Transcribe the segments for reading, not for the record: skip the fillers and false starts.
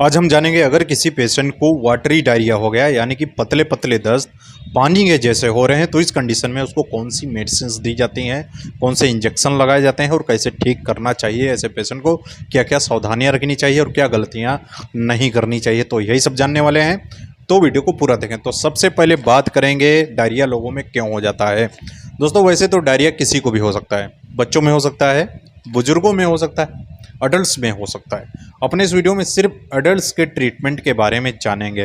आज हम जानेंगे अगर किसी पेशेंट को वाटरी डायरिया हो गया यानी कि पतले पतले दस्त पानी के जैसे हो रहे हैं तो इस कंडीशन में उसको कौन सी मेडिसिन दी जाती हैं, कौन से इंजेक्शन लगाए जाते हैं और कैसे ठीक करना चाहिए। ऐसे पेशेंट को क्या क्या सावधानियां रखनी चाहिए और क्या गलतियां नहीं करनी चाहिए, तो यही सब जानने वाले हैं। तो वीडियो को पूरा देखें। तो सबसे पहले बात करेंगे डायरिया लोगों में क्यों हो जाता है। दोस्तों वैसे तो डायरिया किसी को भी हो सकता है, बच्चों में हो सकता है, बुजुर्गों में हो सकता है, अडल्ट्स में हो सकता है। अपने इस वीडियो में सिर्फ अडल्ट्स के ट्रीटमेंट के बारे में जानेंगे।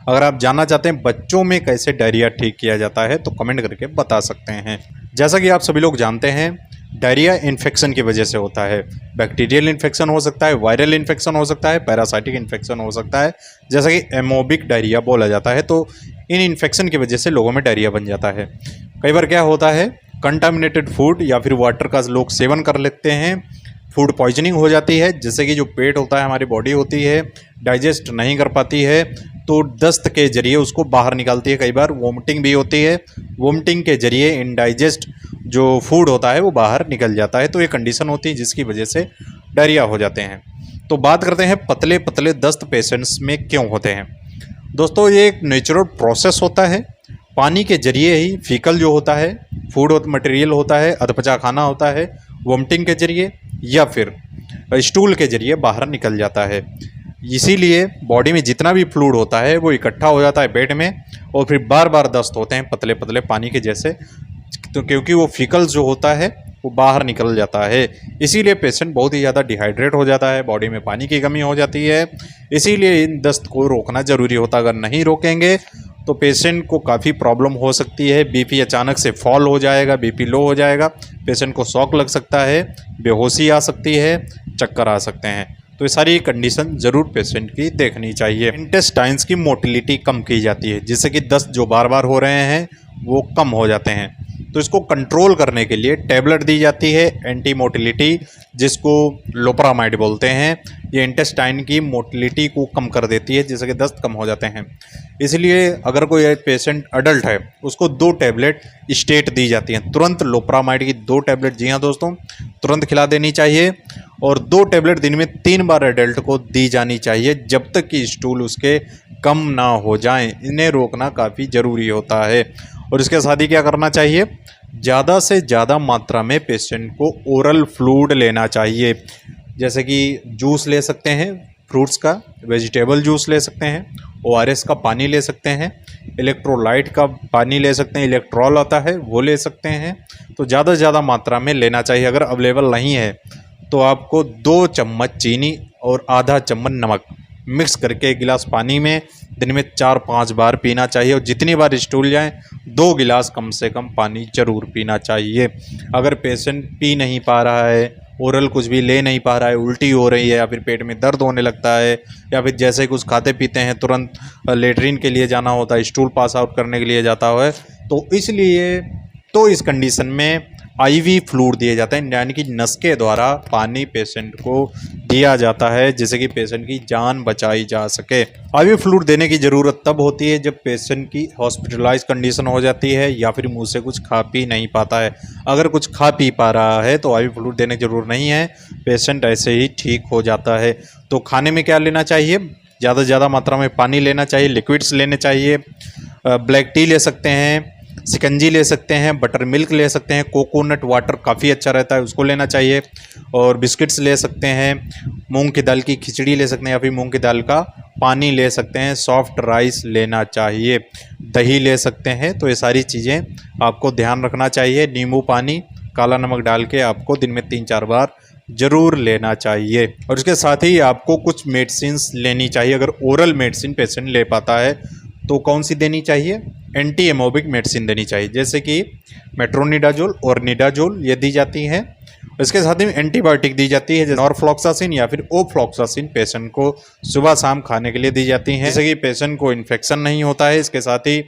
अगर आप जानना चाहते हैं बच्चों में कैसे डायरिया ठीक किया जाता है तो कमेंट करके बता सकते हैं। जैसा कि आप सभी लोग जानते हैं डायरिया इन्फेक्शन की वजह से होता है। बैक्टीरियल इन्फेक्शन हो सकता है, वायरल इन्फेक्शन हो सकता है, पैरासाइटिक इन्फेक्शन हो सकता है, जैसा कि एमोबिक डायरिया बोला जाता है। तो इन इन्फेक्शन की वजह से लोगों में डायरिया बन जाता है। कई बार क्या होता है कंटामिनेटेड फूड या फिर वाटर का लोग सेवन कर लेते हैं, फूड पॉइजनिंग हो जाती है, जिससे कि जो पेट होता है हमारी बॉडी होती है डाइजेस्ट नहीं कर पाती है तो दस्त के जरिए उसको बाहर निकालती है। कई बार वोमिटिंग भी होती है, वोमिटिंग के जरिए इनडाइजेस्ट जो फूड होता है वो बाहर निकल जाता है। तो ये कंडीशन होती है जिसकी वजह से डायरिया हो जाते हैं। तो बात करते हैं पतले पतले दस्त पेशेंट्स में क्यों होते हैं। दोस्तों ये एक नेचुरल प्रोसेस होता है। पानी के जरिए ही फीकल जो होता है, फूड मटेरियल होता है, अधपचा खाना होता है, वोमिटिंग के जरिए या फिर स्टूल के जरिए बाहर निकल जाता है। इसीलिए बॉडी में जितना भी फ्लूइड होता है वो इकट्ठा हो जाता है पेट में और फिर बार बार दस्त होते हैं पतले पतले पानी के जैसे। तो क्योंकि वो फीकल्स जो होता है वो बाहर निकल जाता है, इसीलिए पेशेंट बहुत ही ज़्यादा डिहाइड्रेट हो जाता है, बॉडी में पानी की कमी हो जाती है। इसीलिए इन दस्त को रोकना ज़रूरी होता है। अगर नहीं रोकेंगे तो पेशेंट को काफ़ी प्रॉब्लम हो सकती है। बीपी अचानक से फॉल हो जाएगा, बीपी लो हो जाएगा, पेशेंट को शॉक लग सकता है, बेहोशी आ सकती है, चक्कर आ सकते हैं। तो ये सारी कंडीशन ज़रूर पेशेंट की देखनी चाहिए। इंटेस्टाइन्स की मोटिलिटी कम की जाती है, जिससे कि दस्त जो बार बार हो रहे हैं वो कम हो जाते हैं। तो इसको कंट्रोल करने के लिए टैबलेट दी जाती है एंटी मोटिलिटी, जिसको लोपरामाइड बोलते हैं। ये इंटेस्टाइन की मोटिलिटी को कम कर देती है, जिससे कि दस्त कम हो जाते हैं। इसलिए अगर कोई पेशेंट अडल्ट है उसको 2 टैबलेट स्टेट दी जाती हैं तुरंत। लोपरामाइड की 2 टैबलेट, जी हाँ दोस्तों, तुरंत खिला देनी चाहिए और 2 टैबलेट दिन में 3 बार अडल्ट को दी जानी चाहिए जब तक कि स्टूल उसके कम ना हो जाएं। इन्हें रोकना काफ़ी ज़रूरी होता है। और इसके साथ ही क्या करना चाहिए, ज़्यादा से ज़्यादा मात्रा में पेशेंट को ओरल फ्लूइड लेना चाहिए। जैसे कि जूस ले सकते हैं फ्रूट्स का, वेजिटेबल जूस ले सकते हैं, ORS का पानी ले सकते हैं, इलेक्ट्रोलाइट का पानी ले सकते हैं, इलेक्ट्रॉल आता है वो ले सकते हैं। तो ज़्यादा से ज़्यादा मात्रा में लेना चाहिए। अगर अवेलेबल नहीं है तो आपको 2 चम्मच चीनी और आधा चम्मच नमक मिक्स करके 1 गिलास पानी में दिन में 4-5 बार पीना चाहिए। और जितनी बार स्टूल जाए 2 गिलास कम से कम पानी ज़रूर पीना चाहिए। अगर पेशेंट पी नहीं पा रहा है, ओरल कुछ भी ले नहीं पा रहा है, उल्टी हो रही है या फिर पेट में दर्द होने लगता है या फिर जैसे कुछ खाते पीते हैं तुरंत लेटरिन के लिए जाना होता है, स्टूल पास आउट करने के लिए जाता है, तो इसलिए तो इस कंडीशन में IV फ्लूइड दिए जाते हैं, यानी कि नस के द्वारा पानी पेशेंट को दिया जाता है जिससे कि पेशेंट की जान बचाई जा सके। IV फ्लूइड देने की ज़रूरत तब होती है जब पेशेंट की हॉस्पिटलाइज कंडीशन हो जाती है या फिर मुंह से कुछ खा पी नहीं पाता है। अगर कुछ खा पी पा रहा है तो IV फ्लूइड देने की ज़रूरत नहीं है, पेशेंट ऐसे ही ठीक हो जाता है। तो खाने में क्या लेना चाहिए, ज़्यादा से ज़्यादा मात्रा में पानी लेना चाहिए, लिक्विड्स लेने चाहिए, ब्लैक टी ले सकते हैं, शिकंजी ले सकते हैं, बटर मिल्क ले सकते हैं, कोकोनट वाटर काफ़ी अच्छा रहता है उसको लेना चाहिए, और बिस्किट्स ले सकते हैं, मूंग की दाल की खिचड़ी ले सकते हैं या फिर मूंग की दाल का पानी ले सकते हैं, सॉफ्ट राइस लेना चाहिए, दही ले सकते हैं। तो ये सारी चीज़ें आपको ध्यान रखना चाहिए। नींबू पानी काला नमक डाल के आपको दिन में 3-4 बार ज़रूर लेना चाहिए। और इसके साथ ही आपको कुछ मेडिसिन्स लेनी चाहिए। अगर ओरल मेडिसिन पेशेंट ले पाता है तो कौन सी देनी चाहिए, एंटी एमोबिक मेडिसिन देनी चाहिए, जैसे कि मेट्रोनिडाजोल और निडाजोल ये दी जाती हैं। इसके साथ ही एंटीबायोटिक दी जाती है जैसे नॉरफ्लॉक्सासिन या फिर ओफ्लॉक्सासिन पेशेंट को सुबह शाम खाने के लिए दी जाती हैं, जैसे कि पेशेंट को इन्फेक्शन नहीं होता है। इसके साथ ही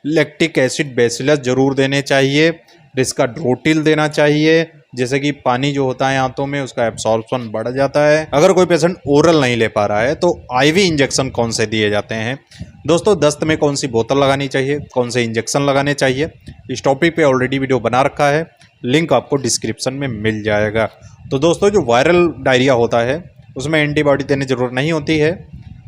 लैक्टिक एसिड बेसिलस जरूर देने चाहिए, रिस्का ड्रोटिल देना चाहिए, जैसे कि पानी जो होता है आंतों में उसका एब्सॉर्प्शन बढ़ जाता है। अगर कोई पेशेंट ओरल नहीं ले पा रहा है तो IV इंजेक्शन कौन से दिए जाते हैं। दोस्तों दस्त में कौन सी बोतल लगानी चाहिए, कौन से इंजेक्शन लगाने चाहिए, इस टॉपिक पे ऑलरेडी वीडियो बना रखा है, लिंक आपको डिस्क्रिप्शन में मिल जाएगा। तो दोस्तों जो वायरल डायरिया होता है उसमें एंटीबायोटिक देने की ज़रूरत नहीं होती है।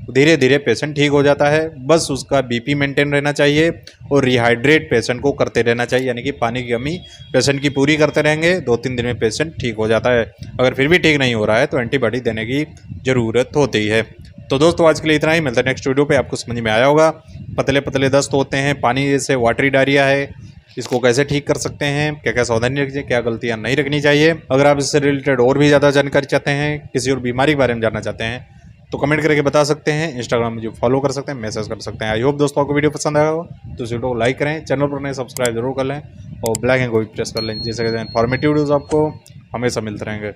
धीरे धीरे पेशेंट ठीक हो जाता है। बस उसका बीपी मेंटेन रहना चाहिए और रिहाइड्रेट पेशेंट को करते रहना चाहिए, यानी कि पानी की कमी पेशेंट की पूरी करते रहेंगे। 2-3 दिन में पेशेंट ठीक हो जाता है। अगर फिर भी ठीक नहीं हो रहा है तो एंटीबायोटिक देने की ज़रूरत होती है। तो दोस्तों आज के लिए इतना ही, मिलता है नेक्स्ट वीडियो पे। आपको समझ में आया होगा पतले पतले दस्त होते हैं, पानी जैसे वाटरी डायरिया है, इसको कैसे ठीक कर सकते हैं, क्या क्या सावधानी रखनी चाहिए, क्या गलतियां नहीं रखनी चाहिए। अगर आप इससे रिलेटेड और भी ज़्यादा जानकारी चाहते हैं, किसी और बीमारी के बारे में जानना चाहते हैं, तो कमेंट करके बता सकते हैं। इंस्टाग्राम में जो फॉलो कर सकते हैं, मैसेज कर सकते हैं। आई होप दोस्तों आपको वीडियो पसंद आया हो तो इस वीडियो को लाइक करें, चैनल पर नए सब्सक्राइब जरूर कर लें और बेल आइकन को भी प्रेस कर लें, जिससे इन्फॉर्मेटिव वीडियोज़ आपको हमेशा मिलते रहेंगे।